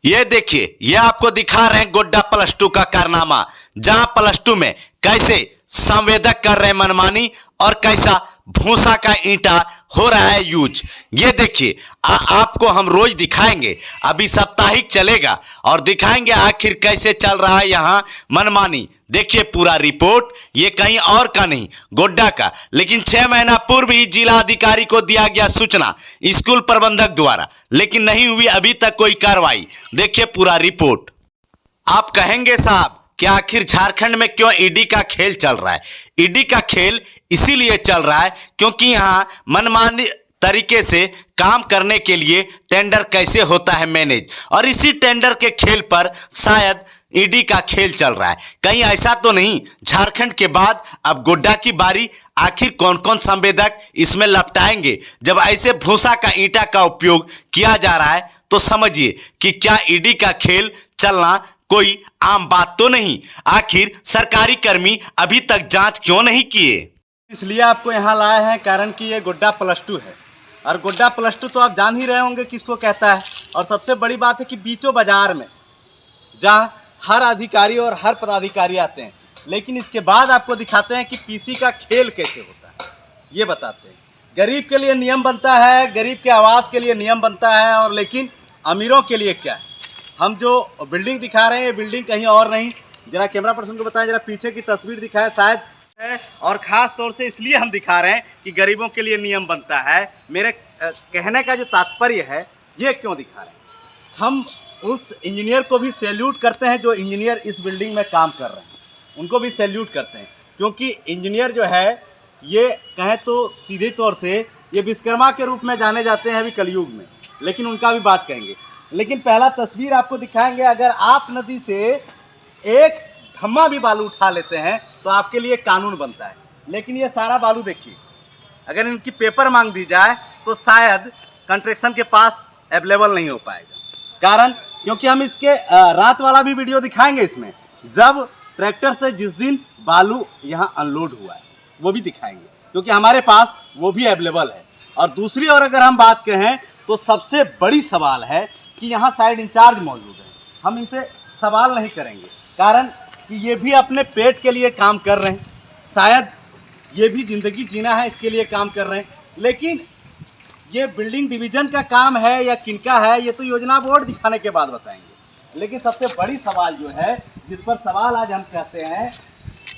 ये देखिए, ये आपको दिखा रहे हैं गोड्डा +2 का कारनामा, जहां +2 में कैसे संवेदक कर रहे हैं मनमानी और कैसा भूसा का ईंटा हो रहा है यूज। ये देखिए, आपको हम रोज दिखाएंगे, अभी साप्ताहिक चलेगा और दिखाएंगे आखिर कैसे चल रहा है यहाँ मनमानी। देखिए पूरा रिपोर्ट, ये कहीं और का नहीं गोड्डा का, लेकिन 6 महीना पूर्व ही जिला अधिकारी को दिया गया सूचना स्कूल प्रबंधक द्वारा, लेकिन नहीं हुई अभी तक कोई कार्रवाई। देखिए पूरा रिपोर्ट। आप कहेंगे साहब कि आखिर झारखंड में क्यों ईडी का खेल चल रहा है। ईडी का खेल इसीलिए चल रहा है क्योंकि यहाँ मनमानी तरीके से काम करने के लिए टेंडर कैसे होता है मैनेज, और इसी टेंडर के खेल पर शायद ईडी का खेल चल रहा है। कहीं ऐसा तो नहीं झारखंड के बाद अब गोड्डा की बारी, आखिर कौन कौन संवेदक इसमें लपटाएंगे। जब ऐसे भूसा का ईंटा का उपयोग किया जा रहा है तो समझिए कि क्या ईडी का खेल चलना कोई आम बात तो नहीं। आखिर सरकारी कर्मी अभी तक जांच क्यों नहीं किए। इसलिए आपको यहाँ लाए हैं कारण कि ये गोड्डा +2 है, और गोड्डा +2 तो आप जान ही रहे होंगे किसको कहता है। और सबसे बड़ी बात है कि बीचों बाजार में जहाँ हर अधिकारी और हर पदाधिकारी आते हैं, लेकिन इसके बाद आपको दिखाते हैं कि पीसी का खेल कैसे होता है, ये बताते हैं। गरीब के लिए नियम बनता है, गरीब के आवास के लिए नियम बनता है, और लेकिन अमीरों के लिए क्या है। हम जो बिल्डिंग दिखा रहे हैं ये बिल्डिंग कहीं और नहीं, जरा कैमरा पर्सन को बताएं, जरा पीछे की तस्वीर दिखाएं शायद है। और ख़ास तौर से इसलिए हम दिखा रहे हैं कि गरीबों के लिए नियम बनता है। मेरे कहने का जो तात्पर्य है ये क्यों दिखा रहे हैं, हम उस इंजीनियर को भी सैल्यूट करते हैं जो इंजीनियर इस बिल्डिंग में काम कर रहे हैं, उनको भी सैल्यूट करते हैं, क्योंकि इंजीनियर जो है ये कहें तो सीधे तौर से ये विश्वकर्मा के रूप में जाने जाते हैं अभी कलयुग में, लेकिन उनका भी बात कहेंगे। लेकिन पहला तस्वीर आपको दिखाएंगे, अगर आप नदी से एक धम्मा भी बालू उठा लेते हैं तो आपके लिए कानून बनता है। लेकिन ये सारा बालू देखिए, अगर इनकी पेपर मांग दी जाए तो शायद कंस्ट्रक्शन के पास अवेलेबल नहीं हो पाएगा। कारण क्योंकि हम इसके रात वाला भी वीडियो दिखाएंगे इसमें, जब ट्रैक्टर से जिस दिन बालू यहाँ अनलोड हुआ है वो भी दिखाएंगे, क्योंकि हमारे पास वो भी अवेलेबल है। और दूसरी ओर अगर हम बात कहें तो सबसे बड़ी सवाल है कि यहाँ साइड इंचार्ज मौजूद है, हम इनसे सवाल नहीं करेंगे, कारण कि ये भी अपने पेट के लिए काम कर रहे हैं, शायद ये भी ज़िंदगी जीना है इसके लिए काम कर रहे हैं। लेकिन ये बिल्डिंग डिवीज़न का काम है या किनका है ये तो योजना बोर्ड दिखाने के बाद बताएंगे। लेकिन सबसे बड़ी सवाल जो है, जिस पर सवाल आज हम कहते हैं,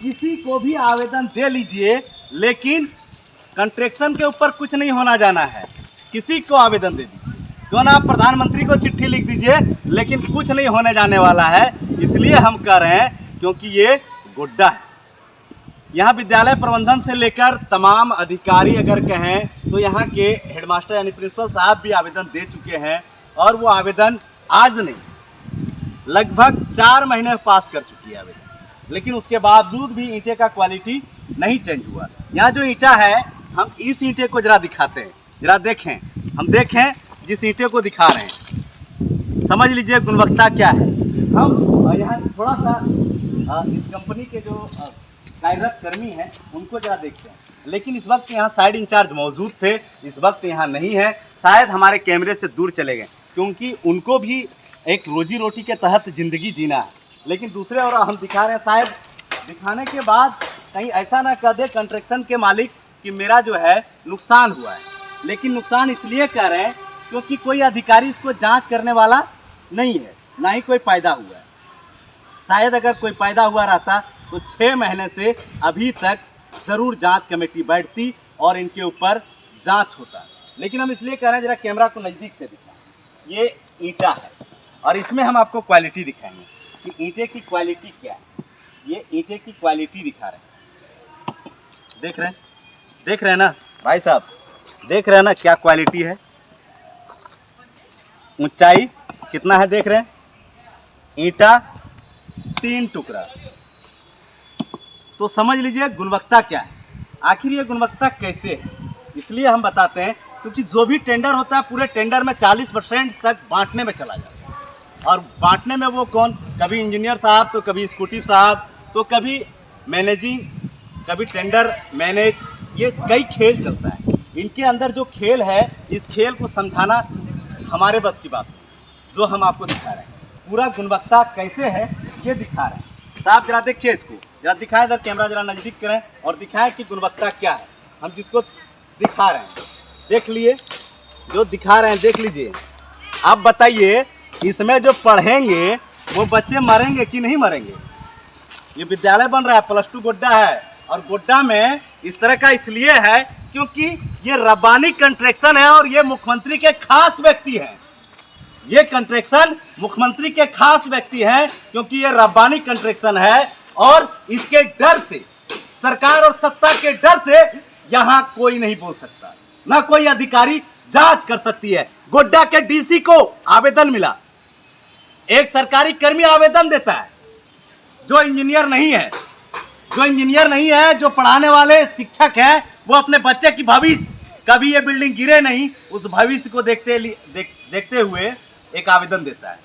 किसी को भी आवेदन दे लीजिए लेकिन कंस्ट्रक्शन के ऊपर कुछ नहीं होना जाना है, किसी को आवेदन दे दीजिए, क्यों ना आप प्रधानमंत्री को चिट्ठी लिख दीजिए, लेकिन कुछ नहीं होने जाने वाला है। इसलिए हम कह रहे हैं क्योंकि ये गोड्डा है, यहाँ विद्यालय प्रबंधन से लेकर तमाम अधिकारी अगर कहें तो यहाँ के हेडमास्टर यानी प्रिंसिपल साहब भी आवेदन दे चुके हैं, और वो आवेदन आज नहीं लगभग 4 महीने पास कर चुकी है आवेदन, लेकिन उसके बावजूद भी ईंटे का क्वालिटी नहीं चेंज हुआ। यहाँ जो ईंटा है, हम इस ईंटे को जरा दिखाते हैं, जरा देखें, हम देखें जिस ईंटे को दिखा रहे हैं, समझ लीजिए गुणवत्ता क्या है। हम यहाँ थोड़ा सा इस कंपनी के जो कार्यरत कर्मी हैं उनको जरा देखते हैं, लेकिन इस वक्त यहाँ साइड इंचार्ज मौजूद थे, इस वक्त यहाँ नहीं है, शायद हमारे कैमरे से दूर चले गए, क्योंकि उनको भी एक रोजी रोटी के तहत ज़िंदगी जीना है। लेकिन दूसरे और हम दिखा रहे हैं, शायद दिखाने के बाद कहीं ऐसा ना कह दे कंस्ट्रक्शन के मालिक कि मेरा जो है नुकसान हुआ है। लेकिन नुकसान इसलिए कह रहे हैं क्योंकि कोई अधिकारी इसको जांच करने वाला नहीं है, ना ही कोई पैदा हुआ है। शायद अगर कोई पैदा हुआ रहता तो 6 महीने से अभी तक ज़रूर जांच कमेटी बैठती और इनके ऊपर जांच होता। लेकिन हम इसलिए कह रहे हैं, जरा कैमरा को नज़दीक से दिखाएं, ये ईंटा है और इसमें हम आपको क्वालिटी दिखाएंगे कि ईंटे की क्वालिटी क्या है। ये ईंटे की क्वालिटी दिखा रहे हैं, देख रहे हैं ना भाई साहब, देख रहे हैं ना क्या क्वालिटी है, ऊंचाई कितना है देख रहे हैं, ईंटा 3 टुकड़ा, तो समझ लीजिए गुणवत्ता क्या है। आखिर ये गुणवत्ता कैसे है, इसलिए हम बताते हैं क्योंकि जो भी टेंडर होता है पूरे टेंडर में 40% तक बांटने में चला जाता है। और बांटने में वो कौन, कभी इंजीनियर साहब तो कभी स्कूटी साहब तो कभी मैनेजिंग, कभी टेंडर मैनेज, ये कई खेल चलता है। इनके अंदर जो खेल है, इस खेल को समझाना हमारे बस की बात है। जो हम आपको दिखा रहे हैं। पूरा गुणवत्ता कैसे है ये दिखा रहे हैं। साहब जरा देखिए इसको, जरा दिखाएं, इधर कैमरा जरा नज़दीक करें और दिखाएं कि गुणवत्ता क्या है। हम जिसको दिखा रहे हैं देख लिए, जो दिखा रहे हैं देख लीजिए। आप बताइए इसमें जो पढ़ेंगे वो बच्चे मरेंगे कि नहीं मरेंगे? ये विद्यालय बन रहा है, +2 गोड्डा है, और गोड्डा में इस तरह का इसलिए है क्योंकि ये रब्बानी कंस्ट्रक्शन है और ये मुख्यमंत्री के खास व्यक्ति हैं। ये कंस्ट्रक्शन मुख्यमंत्री के खास व्यक्ति हैं क्योंकि ये रब्बानी कंस्ट्रक्शन है, और इसके डर से, सरकार और सत्ता के डर से यहाँ कोई नहीं बोल सकता, ना कोई अधिकारी जांच कर सकती है। गोड्डा के डीसी को आवेदन मिला, एक सरकारी कर्मी आवेदन देता है जो इंजीनियर नहीं है, जो पढ़ाने वाले शिक्षक हैं, वो अपने बच्चे की भविष्य, कभी ये बिल्डिंग गिरे नहीं, उस भविष्य को देखते हुए एक आवेदन देता है।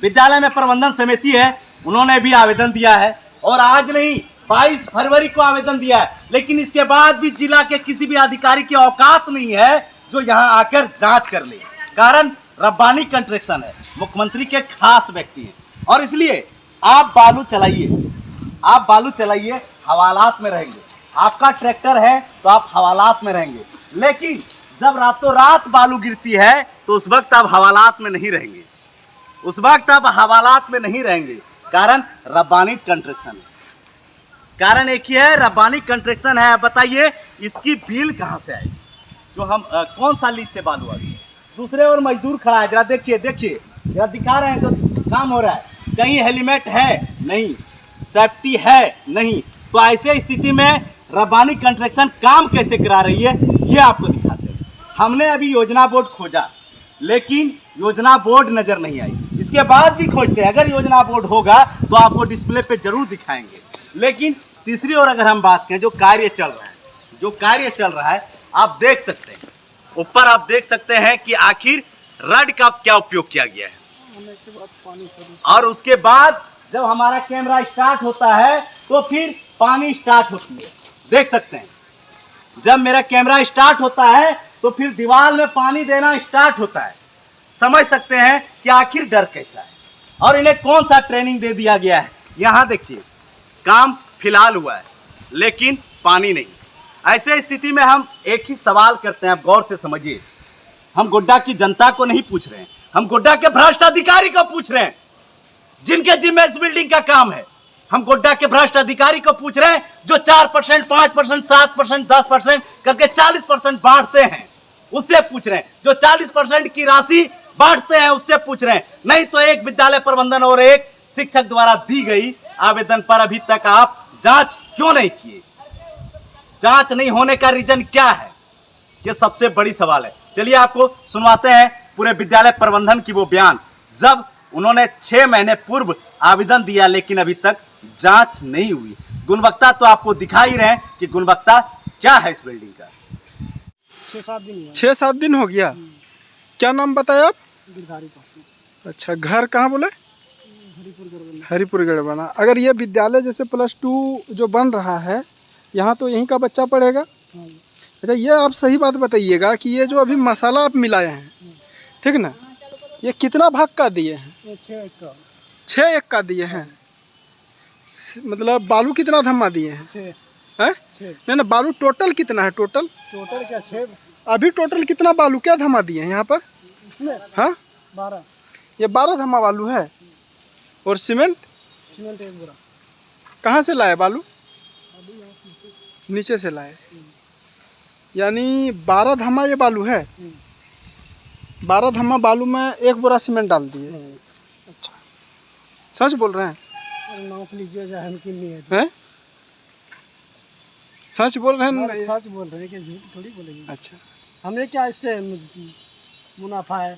विद्यालय में प्रबंधन समिति है, उन्होंने भी आवेदन दिया है, और आज नहीं 22 फरवरी को आवेदन दिया है, लेकिन इसके बाद भी जिला के किसी भी अधिकारी की औकात नहीं है जो यहाँ आकर जांच कर ले। कारण रब्बानी कंस्ट्रक्शन है, मुख्यमंत्री के खास व्यक्ति हैं, और इसलिए आप बालू चलाइए, हवालात में रहेंगे। आपका ट्रैक्टर है तो आप हवालात में रहेंगे, लेकिन जब रातों रात बालू गिरती है तो उस वक्त आप हवालात में नहीं रहेंगे, कारण रब्बानी कंस्ट्रक्शन है। कारण एक ही है, रब्बानी कंस्ट्रक्शन है। बताइए इसकी बिल कहाँ से आएगी? जो हम कौन सा लीज से बालू आ गई? दूसरे और मजदूर खड़ा है, जरा देखिए, जरा दिखा रहे हैं जो काम हो रहा है। कहीं हेलमेट है नहीं, सेफ्टी है नहीं, तो ऐसे स्थिति में रब्बानी कंस्ट्रक्शन काम कैसे करा रही है ये आपको दिखाते हैं। हमने अभी योजना बोर्ड खोजा, लेकिन योजना बोर्ड नज़र नहीं आई। इसके बाद भी खोजते हैं, अगर योजना बोर्ड होगा तो आपको डिस्प्ले पे जरूर दिखाएंगे। लेकिन तीसरी ओर अगर हम बात करें, जो कार्य चल रहा है, आप देख सकते हैं ऊपर, आप देख सकते हैं कि आखिर रड का क्या उपयोग किया गया है। और उसके बाद जब हमारा कैमरा स्टार्ट होता है तो फिर पानी स्टार्ट होती है। देख सकते हैं जब मेरा कैमरा स्टार्ट होता है तो फिर दीवार में पानी देना स्टार्ट होता है। समझ सकते हैं कि आखिर डर कैसा है, और इन्हें कौन सा ट्रेनिंग दे दिया गया है। यहाँ देखिए, काम फिलहाल हुआ है लेकिन पानी नहीं। ऐसे स्थिति में हम एक ही सवाल करते हैं, आप गौर से समझिए। हम गोड्डा की जनता को नहीं पूछ रहे हैं, हम गोड्डा के भ्रष्ट अधिकारी को पूछ रहे हैं, जिनके जिम्मे इस बिल्डिंग का काम है। हम गोड्डा के भ्रष्ट अधिकारी को पूछ रहे हैं जो 4%, 5%, 7%, 10% करके 40% बांटते हैं, उससे पूछ रहे हैं। जो 40% की राशि बांटते हैं उससे पूछ रहे हैं। नहीं तो एक विद्यालय प्रबंधन और एक शिक्षक द्वारा दी गई आवेदन पर अभी तक आप जांच क्यों नहीं किए? जांच नहीं होने का रीजन क्या है? ये सबसे बड़ी सवाल है। चलिए आपको सुनवाते हैं पूरे विद्यालय प्रबंधन की वो बयान, जब उन्होंने 6 महीने पूर्व आवेदन दिया लेकिन अभी तक जांच नहीं हुई। गुणवत्ता तो आपको दिखा ही रहे हैं कि गुणवत्ता क्या है इस बिल्डिंग का। 6-7 दिन हो गया। क्या नाम बताया आप? अच्छा, घर कहाँ बोले? हरिपुर गढ़वाना। अगर ये विद्यालय जैसे +2 जो बन रहा है, यहाँ तो यहीं का बच्चा पढ़ेगा। अच्छा, ये आप सही बात बताइएगा कि ये जो अभी मसाला आप मिलाए हैं, ठीक ना, ये कितना भाग का दिए हैं? 6 एक का दिए हैं। मतलब बालू कितना धम्मा दिए हैं? 6 नहीं ना, बालू टोटल कितना है? टोटल क्या 6? अभी टोटल कितना बालू क्या धमा दिए हैं यहाँ पर? हाँ 12। ये 12 धमा बालू है। और सीमेंट 1 बोरा। कहाँ से लाए बालू? नीचे से लाए। यानी 12 धमा ये बालू है। 12 धमा बालू में 1 बोरा सीमेंट डाल दिए। अच्छा, सच बोल रहे हैं? हैं? सच बोल रहे हैं? सच बोल रहे हैं कि झूठ थोड़ी बोलेंगे। अच्छा, हमें क्या इससे मुनाफा है?